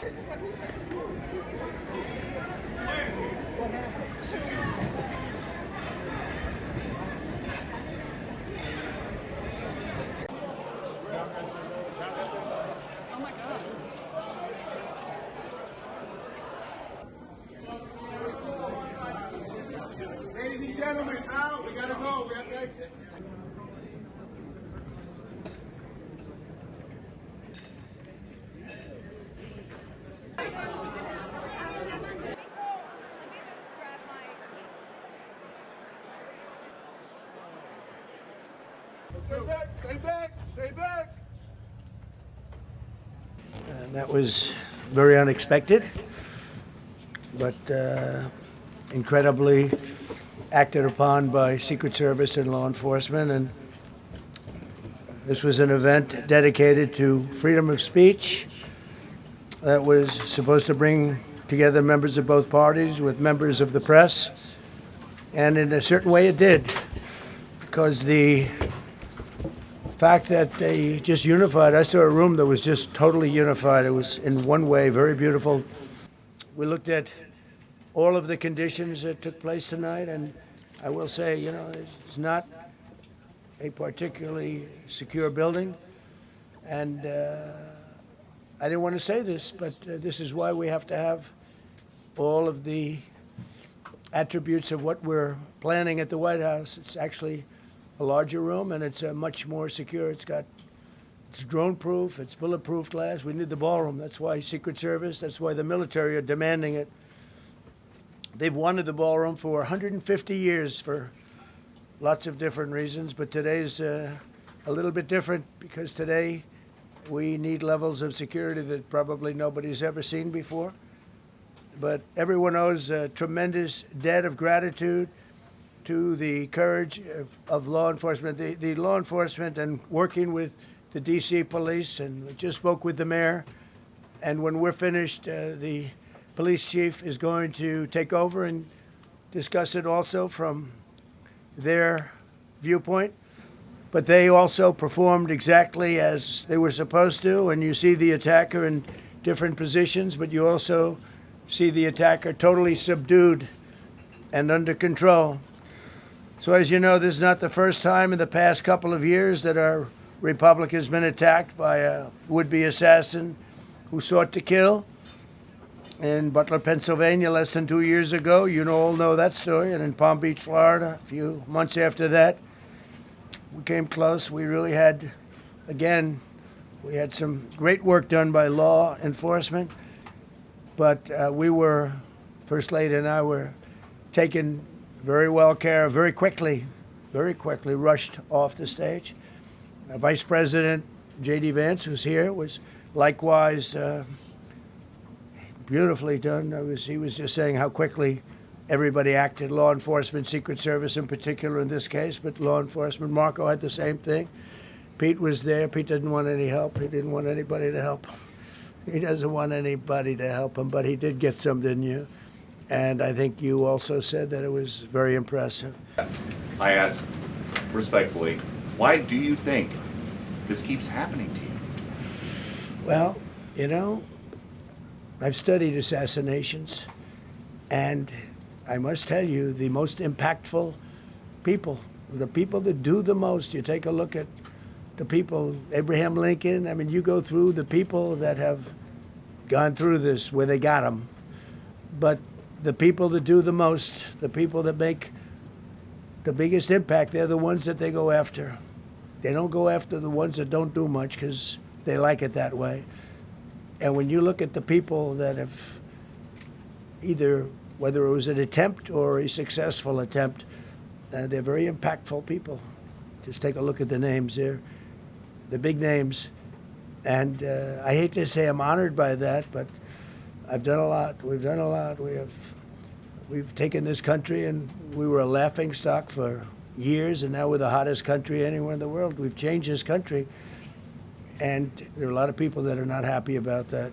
Ladies and gentlemen, out. We gotta go. We have to exit. Stay back, stay back, stay back. And that was very unexpected, but incredibly acted upon by Secret Service and law enforcement. And this was an event dedicated to freedom of speech that was supposed to bring together members of both parties with members of the press. And in a certain way it did, because the fact that they just unified, I saw a room that was just totally unified. It was in one way very beautiful. We looked at all of the conditions that took place tonight, and I will say, you know, it's not a particularly secure building, and I didn't want to say this, but this is why we have to have all of the attributes of what we're planning at the White House. It's actually a larger room, and it's much more secure. It's drone-proof, it's bulletproof glass. We need the ballroom. That's why Secret Service, that's why the military are demanding it. They've wanted the ballroom for 150 years for lots of different reasons, but today's a little bit different, because today we need levels of security that probably nobody's ever seen before. But everyone owes a tremendous debt of gratitude to the courage of law enforcement, the law enforcement, and working with the D.C. police. And we just spoke with the mayor. And when we're finished, the police chief is going to take over and discuss it also from their viewpoint. But they also performed exactly as they were supposed to. And you see the attacker in different positions, but you also see the attacker totally subdued and under control. So as you know, this is not the first time in the past couple of years that our republic has been attacked by a would-be assassin who sought to kill. In Butler, Pennsylvania, less than 2 years ago, you all know that story. And in Palm Beach, Florida, a few months after that, we came close. We really had, again, we had some great work done by law enforcement, but First Lady and I were taken very well care of, very quickly rushed off the stage. Vice President J.D. Vance, who's here, was likewise beautifully done. He was just saying how quickly everybody acted, law enforcement, Secret Service in particular in this case, but law enforcement. Marco had the same thing. Pete was there. Pete didn't want any help. He didn't want anybody to help. He doesn't want anybody to help him, but he did get some, didn't you? And I think you also said that it was very impressive. I ask respectfully, why do you think this keeps happening to you? Well, you know, I've studied assassinations, and I must tell you, the most impactful people, the people that do the most, you take a look at the people, Abraham Lincoln, I mean, you go through the people that have gone through this, where they got them. But the people that do the most, the people that make the biggest impact, they're the ones that they go after. They don't go after the ones that don't do much because they like it that way. And when you look at the people that have either, whether it was an attempt or a successful attempt, they're very impactful people. Just take a look at the names there, the big names. And I hate to say I'm honored by that, but I've done a lot. We've done a lot. We've taken this country, and we were a laughing stock for years, and now we're the hottest country anywhere in the world. We've changed this country, and there are a lot of people that are not happy about that.